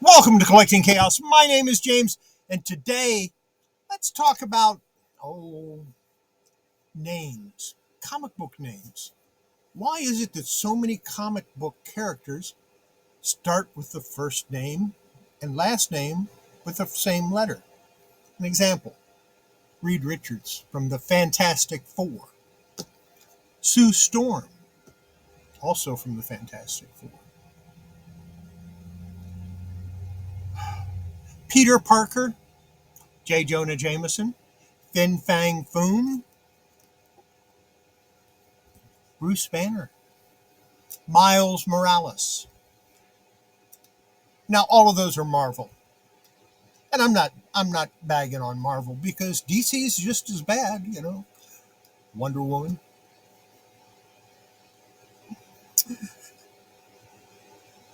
Welcome to Collecting Chaos. My name is James, and today let's talk about names, comic book names. Why is it that so many comic book characters start with the first name and last name with the same letter? An example: Reed Richards from the Fantastic Four, Sue Storm, also from the Fantastic Four, Peter Parker, J. Jonah Jameson, Fin Fang Foom, Bruce Banner, Miles Morales. Now, all of those are Marvel, and I'm not bagging on Marvel because DC is just as bad. Wonder Woman,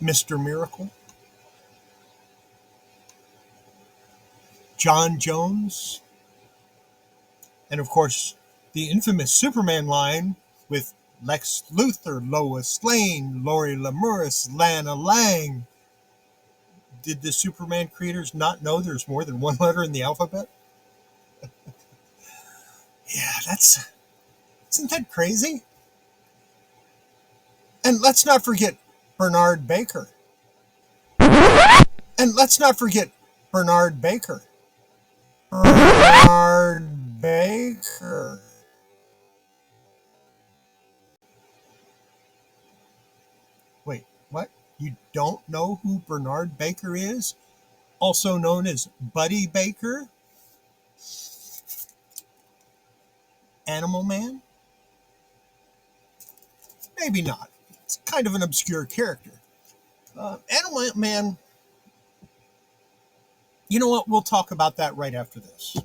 Mr. Miracle, John Jones, and of course the infamous Superman line with Lex Luthor, Lois Lane, Lori Lemurus, Lana Lang. Did the Superman creators not know there's more than one letter in the alphabet? Yeah, isn't that crazy? And let's not forget Bernard Baker. And let's not forget Bernard Baker. Bernard Baker. Wait, what? You don't know who Bernard Baker is? Also known as Buddy Baker? Animal Man? Maybe not. It's kind of an obscure character. Animal Man, you know what? We'll talk about that right after this.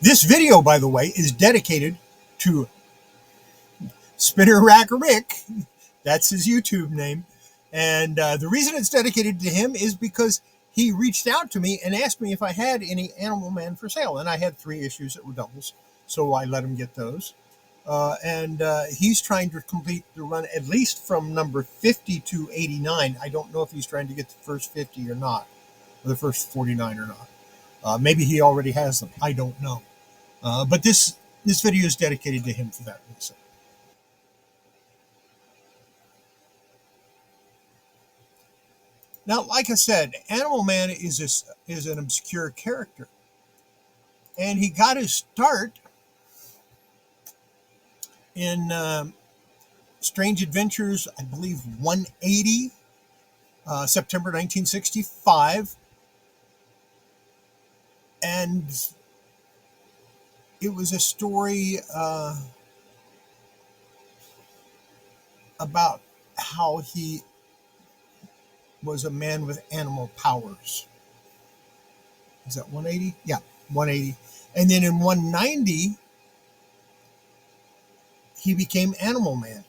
This video, by the way, is dedicated to Spinner Rack Rick. That's his YouTube name. And the reason it's dedicated to him is because he reached out to me and asked me if I had any Animal Man for sale. And I had 3 issues that were doubles, so I let him get those. And he's trying to complete the run at least from number 50 to 89. I don't know if he's trying to get the first 50 or not, or the first 49 or not. Maybe he already has them. I don't know. But this video is dedicated to him for that reason. Now, like I said, Animal Man is an obscure character. And he got his start in Strange Adventures, I believe 180, September 1965. And it was a story about how he was a man with animal powers. Is that 180? Yeah, 180. And then in 190, he became Animal Man.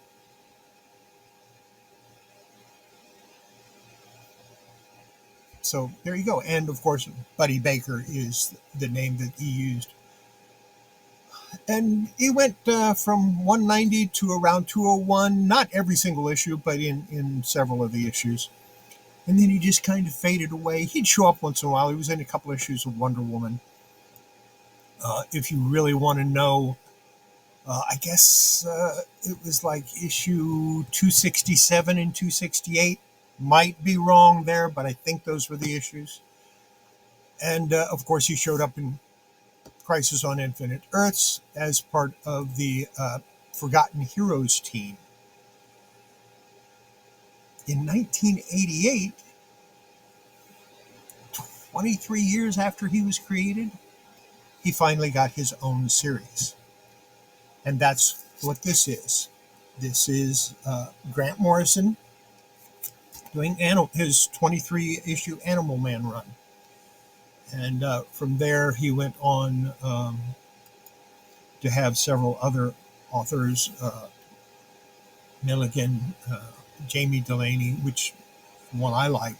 So there you go. And of course, Buddy Baker is the name that he used. And he went from 190 to around 201, not every single issue, but in several of the issues. And then he just kind of faded away. He'd show up once in a while. He was in a couple issues of Wonder Woman. If you really want to know, I guess it was like issue 267 and 268. Might be wrong there, but I think those were the issues. And of course, he showed up in Crisis on Infinite Earths as part of the Forgotten Heroes team. In 1988, 23 years after he was created, he finally got his own series. And that's what this is. This is Grant Morrison doing his 23-issue Animal Man run. And from there, he went on to have several other authors, Milligan, Jamie Delaney, which one I liked.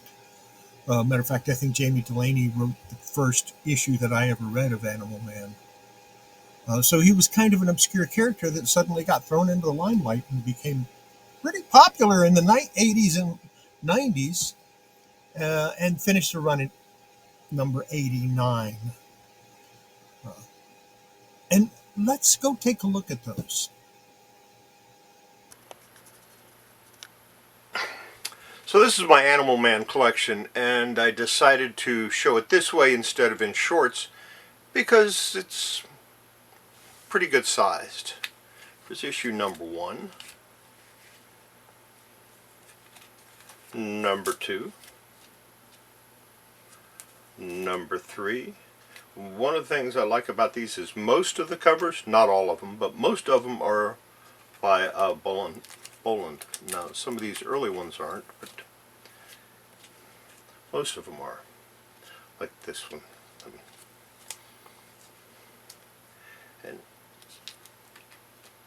Matter of fact, I think Jamie Delaney wrote the first issue that I ever read of Animal Man. So he was kind of an obscure character that suddenly got thrown into the limelight and became pretty popular in the 80s and 90s, and finished the run at number 89. Uh, and let's go take a look at those. So this is my Animal Man collection, and I decided to show it this way instead of in shorts because it's pretty good sized. Here's issue number 1, number 2, number 3. One of the things I like about these is most of the covers, not all of them, but most of them are by Boland. Now some of these early ones aren't, but most of them are. Like this one.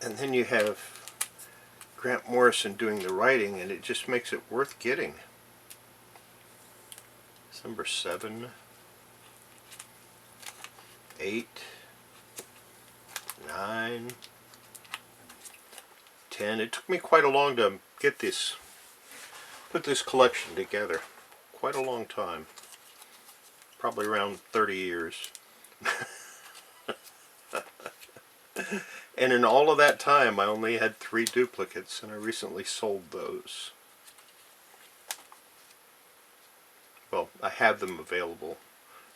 And then you have Grant Morrison doing the writing, and it just makes it worth getting. It's number 7, 8, 9, 10. It took me quite a long to get this, put this collection together. Quite a long time. Probably around 30 years. And in all of that time, I only had 3 duplicates, and I recently sold those. Well, I have them available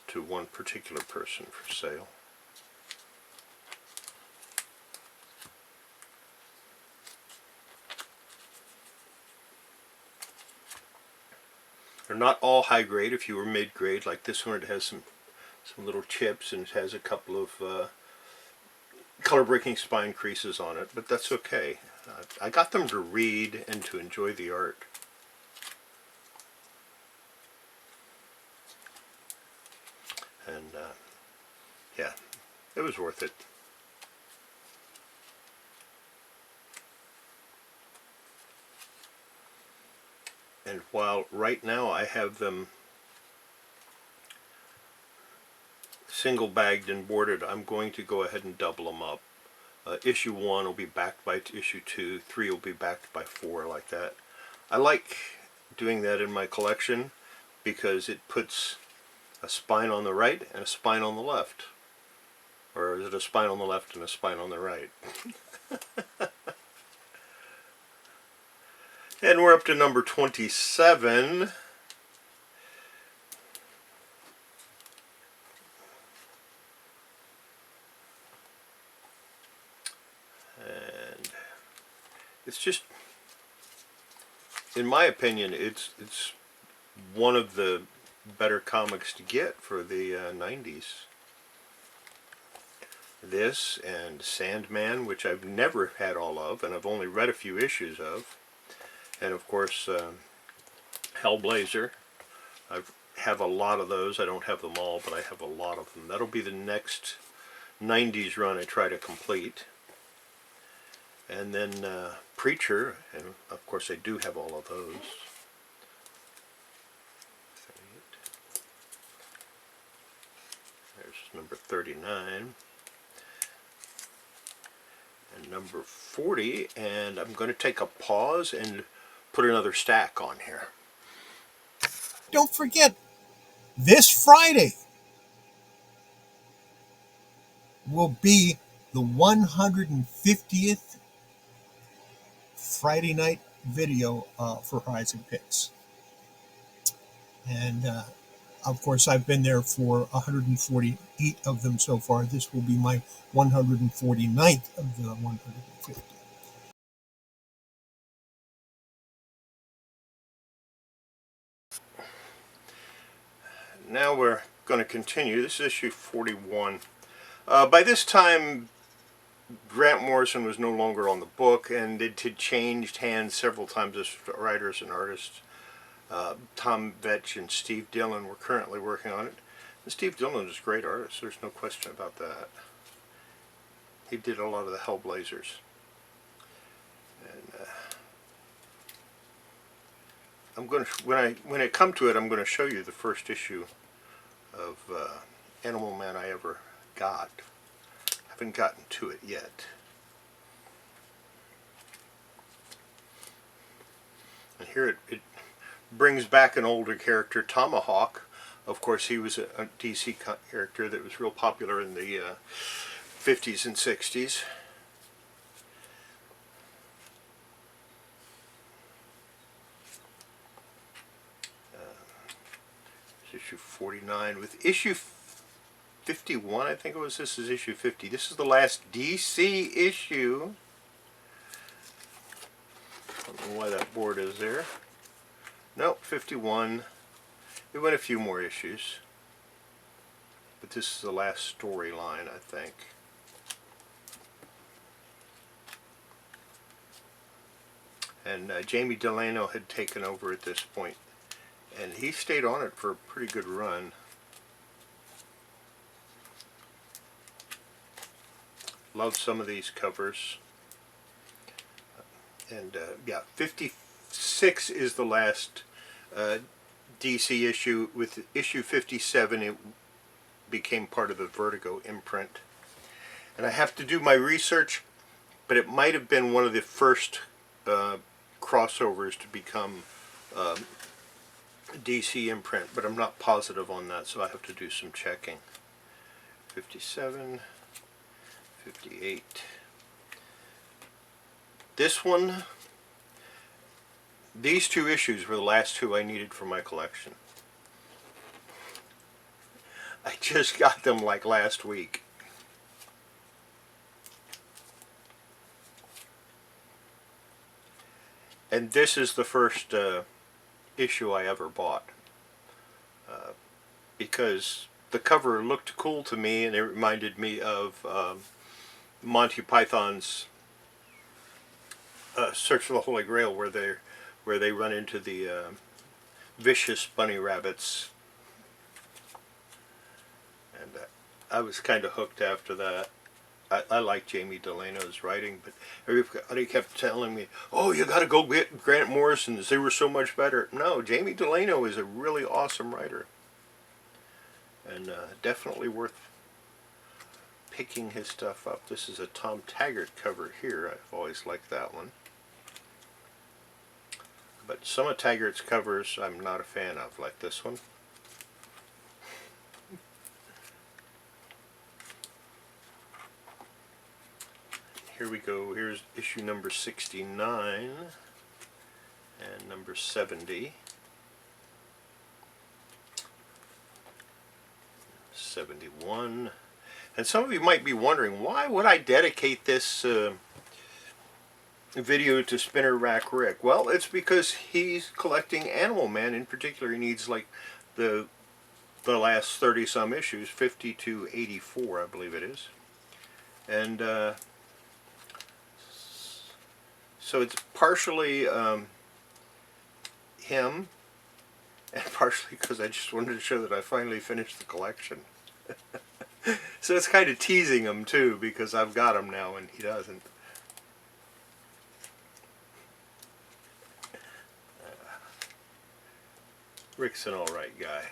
to one particular person for sale. They're not all high grade. If you were mid grade, like this one, it has some little chips, and it has a couple of color breaking spine creases on it, but that's okay. I got them to read and to enjoy the art. And yeah, it was worth it. And while right now I have them single bagged and boarded, I'm going to go ahead and double them up. Issue 1 will be backed by issue 2, 3 will be backed by 4, like that. I like doing that in my collection because it puts a spine on the right and a spine on the left. Or is it a spine on the left and a spine on the right? And we're up to number 27. And it's just, in my opinion, it's one of the better comics to get for the 90s. This and Sandman, which I've never had all of, and I've only read a few issues of. And of course, Hellblazer. I have a lot of those. I don't have them all, but I have a lot of them. That'll be the next 90s run I try to complete. And then Preacher, and of course I do have all of those. There's number 39. And number 40, and I'm going to take a pause and put another stack on here. Don't forget, this Friday will be the 150th Friday night video for Horizon Picks. And of course, I've been there for 148 of them so far. This will be my 149th of the 150. Now we're going to continue. This is issue 41. By this time, Grant Morrison was no longer on the book, and it had changed hands several times as writers and artists. Tom Veitch and Steve Dillon were currently working on it. And Steve Dillon is a great artist, there's no question about that. He did a lot of the Hellblazers. And I'm going to, when I come to it, I'm going to show you the first issue of Animal Man I ever got. I've haven't gotten to it yet. And here it brings back an older character, Tomahawk. Of course, he was a DC character that was real popular in the 50s and 60s. Issue 49 with issue 51, I think it was. This is issue 50. This is the last DC issue. I don't know why that board is there. Nope, 51. It went a few more issues. But this is the last storyline, I think. And Jamie Delano had taken over at this point. And he stayed on it for a pretty good run. Love some of these covers. And yeah, 56 is the last DC issue. With issue 57, it became part of the Vertigo imprint. And I have to do my research, but it might have been one of the first crossovers to become DC imprint, but I'm not positive on that, so I have to do some checking. 57, 58. This one, these two issues were the last two I needed for my collection. I just got them like last week. And this is the first issue I ever bought, because the cover looked cool to me, and it reminded me of Monty Python's Search for the Holy Grail, where they run into the vicious bunny rabbits, and I was kind of hooked after that. I like Jamie Delano's writing, but everybody kept telling me, oh, you got to go get Grant Morrison's, they were so much better. No, Jamie Delano is a really awesome writer, and definitely worth picking his stuff up. This is a Tom Taggart cover here. I've always liked that one. But some of Taggart's covers I'm not a fan of, like this one. Here we go. Here's issue number 69 and number 70. 71. And some of you might be wondering, why would I dedicate this video to Spinner Rack Rick? Well, it's because he's collecting Animal Man. In particular, he needs like the last 30 some issues, 50 to 84, I believe it is. And so it's partially him, and partially because I just wanted to show that I finally finished the collection. So it's kind of teasing him too, because I've got him now and he doesn't. Rick's an alright guy.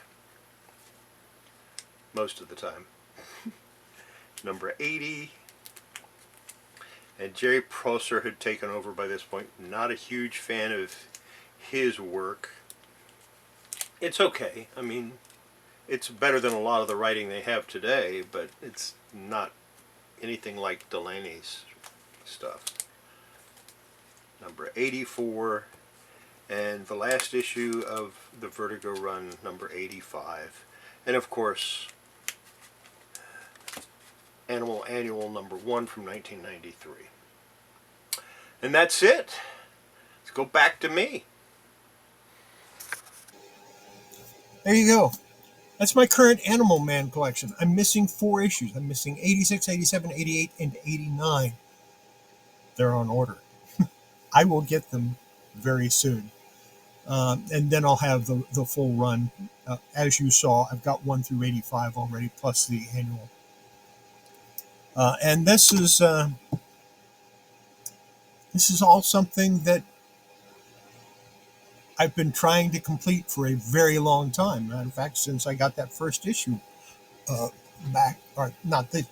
Most of the time. Number 80. And Jerry Prosser had taken over by this point. Not a huge fan of his work. It's okay. I mean, it's better than a lot of the writing they have today, but it's not anything like Delaney's stuff. Number 84. And the last issue of the Vertigo run, number 85. And of course, Animal Annual number 1 from 1993. And that's it. Let's go back to me. There you go. That's my current Animal Man collection. I'm missing 4 issues. I'm missing 86, 87, 88, and 89. They're on order. I will get them very soon. And then I'll have the full run. As you saw, I've got 1 through 85 already, plus the annual. And this is all something that I've been trying to complete for a very long time. Matter of fact, since I got that first issue back, or not the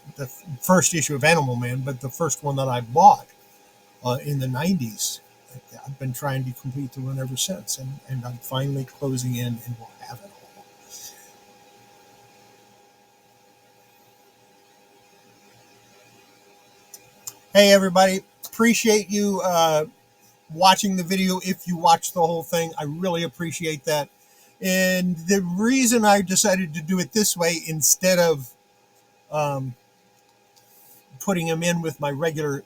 first issue of Animal Man, but the first one that I bought in the 90s. I've been trying to complete the run ever since, and I'm finally closing in and will have it all. Hey, everybody. Appreciate you watching the video. If you watch the whole thing, I really appreciate that. And the reason I decided to do it this way instead of putting them in with my regular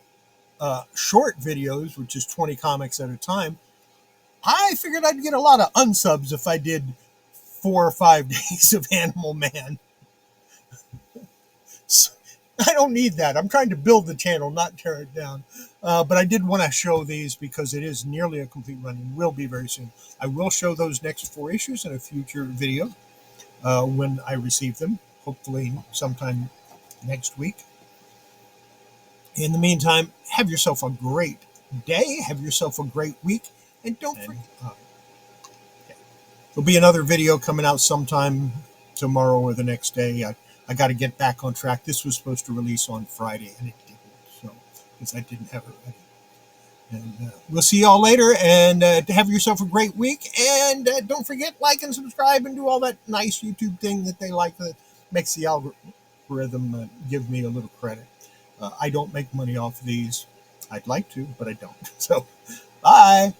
short videos, which is 20 comics at a time, I figured I'd get a lot of unsubs if I did 4 or 5 days of Animal Man. So I don't need that. I'm trying to build the channel, not tear it down. But I did want to show these because it is nearly a complete run and will be very soon. I will show those next 4 issues in a future video when I receive them, hopefully sometime next week. In the meantime, have yourself a great day. Have yourself a great week. And don't forget, there'll be another video coming out sometime tomorrow or the next day. I got to get back on track. This was supposed to release on Friday, and it didn't, so because I didn't have it ready. And we'll see y'all later, and have yourself a great week. And don't forget, like and subscribe and do all that nice YouTube thing that they like that makes the algorithm give me a little credit. I don't make money off of these. I'd like to, but I don't. So, bye.